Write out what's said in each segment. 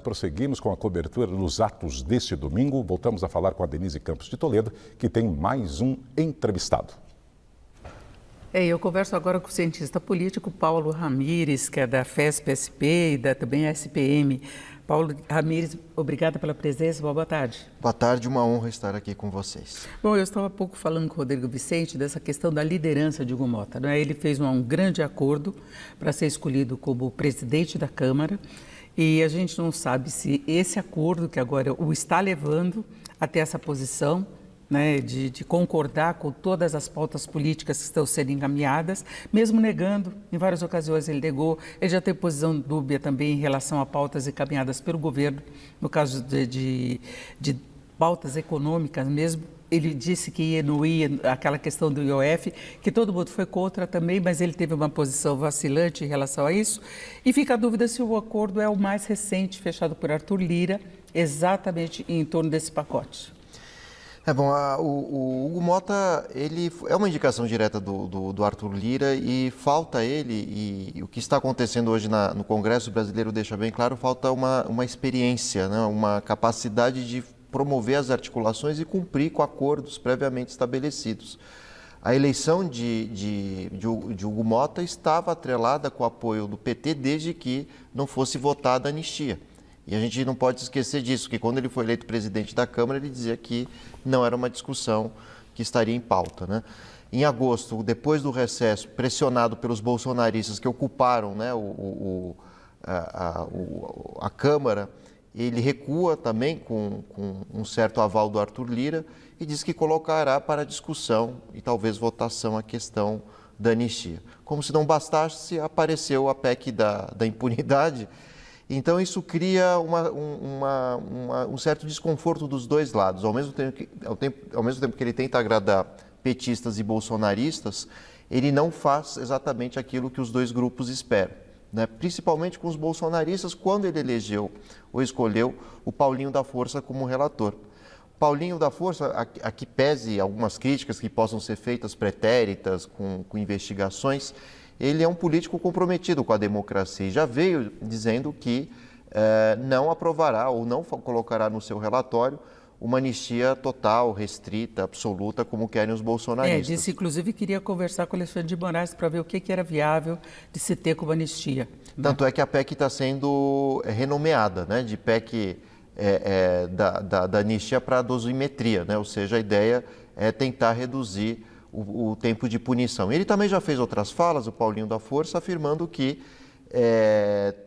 prosseguimos com a cobertura dos atos deste domingo. Voltamos a falar com a Denise Campos de Toledo, que tem mais um entrevistado. Eu converso agora com o cientista político Paulo Ramires, que é da FESP-SP e também SPM. Paulo Ramires, obrigada pela presença, boa tarde. Boa tarde, uma honra estar aqui com vocês. Bom, eu estava há pouco falando com o Rodrigo Vicente dessa questão da liderança de Hugo Motta, né? Ele fez um grande acordo para ser escolhido como presidente da Câmara e a gente não sabe se esse acordo que agora o está levando até essa posição, né, de concordar com todas as pautas políticas que estão sendo encaminhadas, mesmo negando, em várias ocasiões ele negou, ele já tem posição dúbia também em relação a pautas encaminhadas pelo governo, no caso de pautas econômicas mesmo, ele disse que não ia, aquela questão do IOF, que todo mundo foi contra também, mas ele teve uma posição vacilante em relação a isso, e fica a dúvida se o acordo é o mais recente, fechado por Arthur Lira, exatamente em torno desse pacote. O Hugo Motta, ele é uma indicação direta do Arthur Lira e falta ele, e o que está acontecendo hoje no Congresso Brasileiro deixa bem claro, falta uma experiência, né, uma capacidade de promover as articulações e cumprir com acordos previamente estabelecidos. A eleição de Hugo Motta estava atrelada com o apoio do PT desde que não fosse votada a anistia. E a gente não pode esquecer disso, que quando ele foi eleito presidente da Câmara, ele dizia que não era uma discussão que estaria em pauta, né? Em agosto, depois do recesso, pressionado pelos bolsonaristas que ocuparam, né, a Câmara, ele recua também com um certo aval do Arthur Lira e diz que colocará para discussão e talvez votação a questão da anistia. Como se não bastasse, apareceu a PEC da impunidade. Então, isso cria um certo desconforto dos dois lados. Ao mesmo tempo que ele tenta agradar petistas e bolsonaristas, ele não faz exatamente aquilo que os dois grupos esperam, né? Principalmente com os bolsonaristas, quando ele elegeu ou escolheu o Paulinho da Força como relator. Paulinho da Força, a que pese algumas críticas que possam ser feitas pretéritas, com investigações, ele é um político comprometido com a democracia e já veio dizendo que não aprovará ou não colocará no seu relatório uma anistia total, restrita, absoluta, como querem os bolsonaristas. Disse, inclusive, que queria conversar com o Alexandre de Moraes para ver o que era viável de se ter como anistia. Tanto é que a PEC está sendo renomeada, né, de PEC da anistia para a dosimetria, né? Ou seja, a ideia é tentar reduzir o tempo de punição. Ele também já fez outras falas, o Paulinho da Força, afirmando que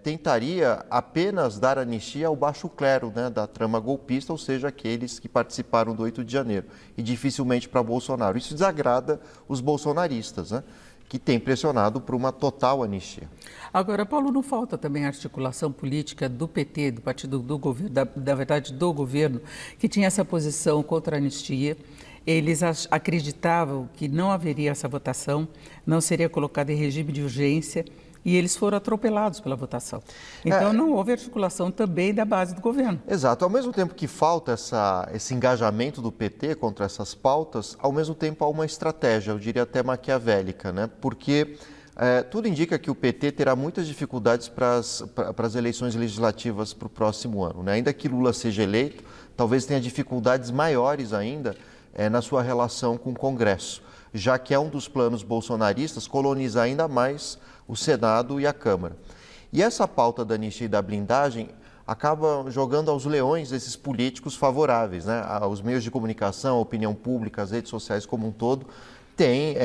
tentaria apenas dar anistia ao baixo clero, né, da trama golpista, ou seja, aqueles que participaram do 8 de janeiro, e dificilmente para Bolsonaro. Isso desagrada os bolsonaristas, né, que têm pressionado por uma total anistia. Agora, Paulo, não falta também a articulação política do PT, do partido do governo, da verdade do governo, que tinha essa posição contra a anistia. Eles acreditavam que não haveria essa votação, não seria colocada em regime de urgência e eles foram atropelados pela votação. Então, não houve articulação também da base do governo. Exato. Ao mesmo tempo que falta esse engajamento do PT contra essas pautas, ao mesmo tempo há uma estratégia, eu diria até maquiavélica, né? Porque tudo indica que o PT terá muitas dificuldades para as eleições legislativas para o próximo ano, né? Ainda que Lula seja eleito, talvez tenha dificuldades maiores ainda na sua relação com o Congresso, já que é um dos planos bolsonaristas colonizar ainda mais o Senado e a Câmara. E essa pauta da anistia e da blindagem acaba jogando aos leões esses políticos favoráveis, né? Os meios de comunicação, a opinião pública, as redes sociais como um todo, têm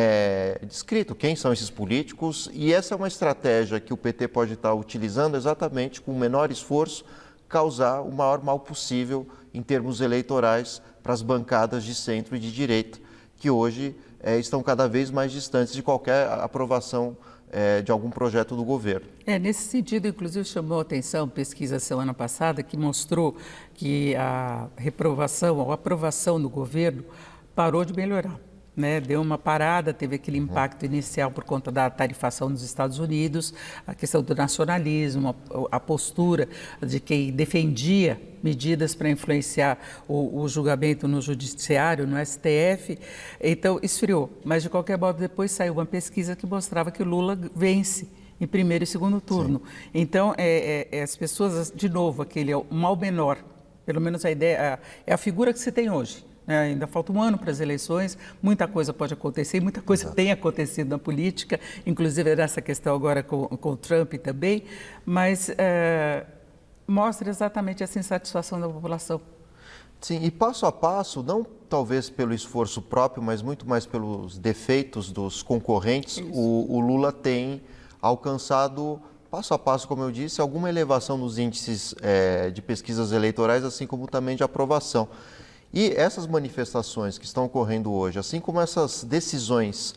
descrito quem são esses políticos, e essa é uma estratégia que o PT pode estar utilizando exatamente com o menor esforço, causar o maior mal possível em termos eleitorais para as bancadas de centro e de direita, que hoje estão cada vez mais distantes de qualquer aprovação de algum projeto do governo. Nesse sentido, inclusive, chamou a atenção pesquisa semana passada que mostrou que a reprovação ou aprovação do governo parou de melhorar, né? Deu uma parada, teve aquele impacto inicial por conta da tarifação dos Estados Unidos, a questão do nacionalismo, a postura de quem defendia medidas para influenciar o julgamento no judiciário, no STF, então esfriou. Mas, de qualquer modo, depois saiu uma pesquisa que mostrava que Lula vence em primeiro e segundo turno. Sim. Então, as pessoas, de novo, aquele é o mal menor, pelo menos a ideia, é a figura que se tem hoje. Ainda falta um ano para as eleições, muita coisa pode acontecer, muita coisa tem acontecido na política, inclusive nessa questão agora com o Trump também, mas mostra exatamente essa insatisfação da população. Sim, e passo a passo, não talvez pelo esforço próprio, mas muito mais pelos defeitos dos concorrentes, o Lula tem alcançado, passo a passo, como eu disse, alguma elevação nos índices de pesquisas eleitorais, assim como também de aprovação. E essas manifestações que estão ocorrendo hoje, assim como essas decisões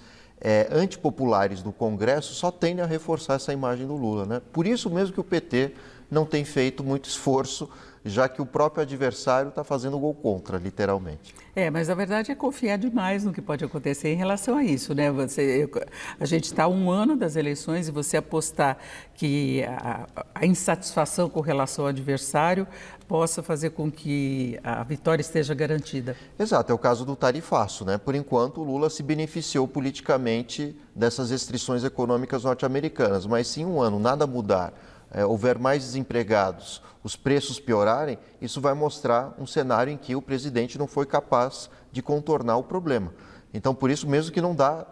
antipopulares do Congresso, só tendem a reforçar essa imagem do Lula, né? Por isso mesmo que o PT não tem feito muito esforço, já que o próprio adversário está fazendo gol contra, literalmente. Mas a verdade é confiar demais no que pode acontecer em relação a isso, né? A gente está a um ano das eleições e você apostar que a insatisfação com relação ao adversário possa fazer com que a vitória esteja garantida. Exato, é o caso do tarifaço, né? Por enquanto, o Lula se beneficiou politicamente dessas restrições econômicas norte-americanas, mas se em um ano nada mudar, houver mais desempregados, os preços piorarem, isso vai mostrar um cenário em que o presidente não foi capaz de contornar o problema. Então, por isso mesmo que não dá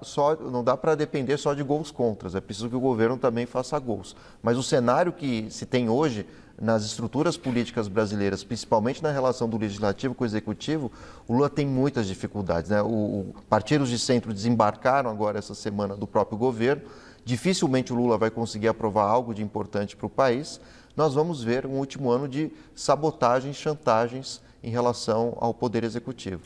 para depender só de gols contras, é preciso que o governo também faça gols. Mas o cenário que se tem hoje nas estruturas políticas brasileiras, principalmente na relação do legislativo com o executivo, o Lula tem muitas dificuldades, né? Partidos de centro desembarcaram agora essa semana do próprio governo. Dificilmente o Lula vai conseguir aprovar algo de importante para o país. Nós vamos ver um último ano de sabotagens, chantagens em relação ao Poder Executivo.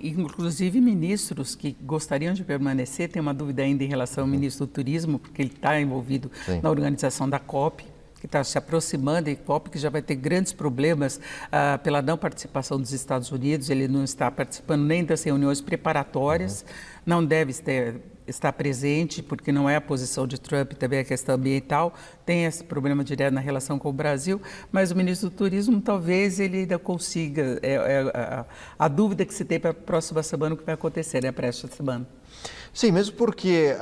Inclusive ministros que gostariam de permanecer, tem uma dúvida ainda em relação ao ministro do Turismo, porque ele está envolvido na organização da COP, que está se aproximando, e COP que já vai ter grandes problemas pela não participação dos Estados Unidos, ele não está participando nem das reuniões preparatórias, não deve estar presente, porque não é a posição de Trump, também a questão ambiental, tem esse problema direto na relação com o Brasil, mas o ministro do Turismo talvez ele ainda consiga, a dúvida que se tem para a próxima semana, o que vai acontecer, né, para esta semana. Sim, mesmo porque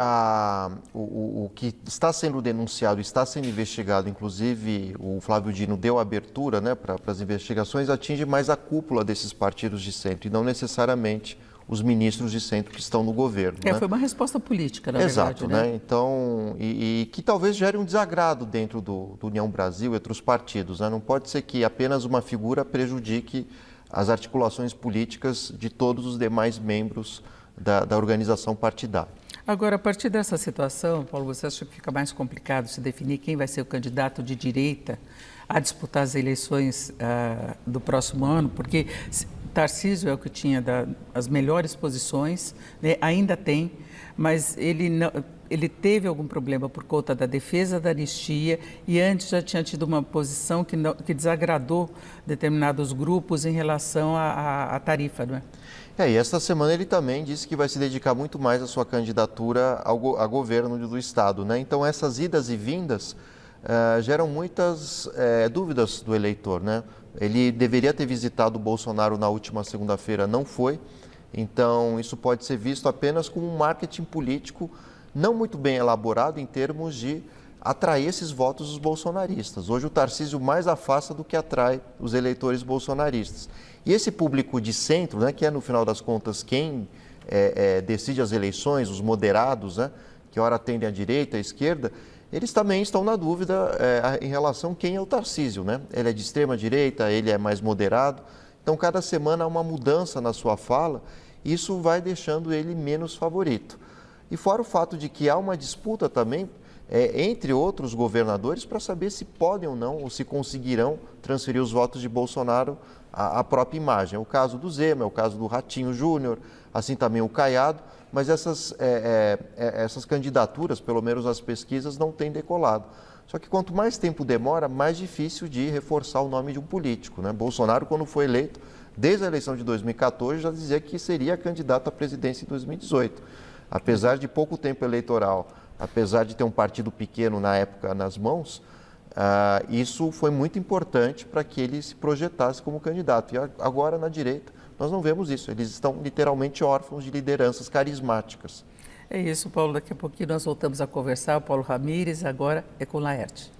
o que está sendo denunciado, está sendo investigado, inclusive o Flávio Dino deu abertura, né, para as investigações, atinge mais a cúpula desses partidos de centro e não necessariamente os ministros de centro que estão no governo. Né? Foi uma resposta política, na verdade. Exato, né? Então, e que talvez gere um desagrado dentro do União Brasil, entre os partidos. Né? Não pode ser que apenas uma figura prejudique as articulações políticas de todos os demais membros da organização partidária. Agora, a partir dessa situação, Paulo, você acha que fica mais complicado se definir quem vai ser o candidato de direita a disputar as eleições do próximo ano? Porque Tarcísio é o que tinha as melhores posições, né? Ainda tem, mas ele teve algum problema por conta da defesa da anistia e antes já tinha tido uma posição que desagradou determinados grupos em relação à tarifa, não é? E esta semana ele também disse que vai se dedicar muito mais à sua candidatura a governo do Estado, né? Então essas idas e vindas geram muitas dúvidas do eleitor, né? Ele deveria ter visitado o Bolsonaro na última segunda-feira, não foi. Então isso pode ser visto apenas como um marketing político não muito bem elaborado em termos de atrair esses votos dos bolsonaristas. Hoje o Tarcísio mais afasta do que atrai os eleitores bolsonaristas. E esse público de centro, né, que é no final das contas quem decide as eleições, os moderados, né, que ora tendem à direita, à esquerda, eles também estão na dúvida em relação a quem é o Tarcísio, né? Ele é de extrema direita, ele é mais moderado. Então cada semana há uma mudança na sua fala e isso vai deixando ele menos favorito. E fora o fato de que há uma disputa também entre outros governadores para saber se podem ou não, ou se conseguirão transferir os votos de Bolsonaro à própria imagem. É o caso do Zema, é o caso do Ratinho Júnior, assim também o Caiado, mas essas candidaturas, pelo menos as pesquisas, não têm decolado. Só que quanto mais tempo demora, mais difícil de reforçar o nome de um político, né? Bolsonaro, quando foi eleito, desde a eleição de 2014, já dizia que seria candidato à presidência em 2018. Apesar de pouco tempo eleitoral, apesar de ter um partido pequeno na época nas mãos, isso foi muito importante para que ele se projetasse como candidato. E agora, na direita, nós não vemos isso. Eles estão literalmente órfãos de lideranças carismáticas. É isso, Paulo. Daqui a pouquinho nós voltamos a conversar. O Paulo Ramires, agora é com Laerte.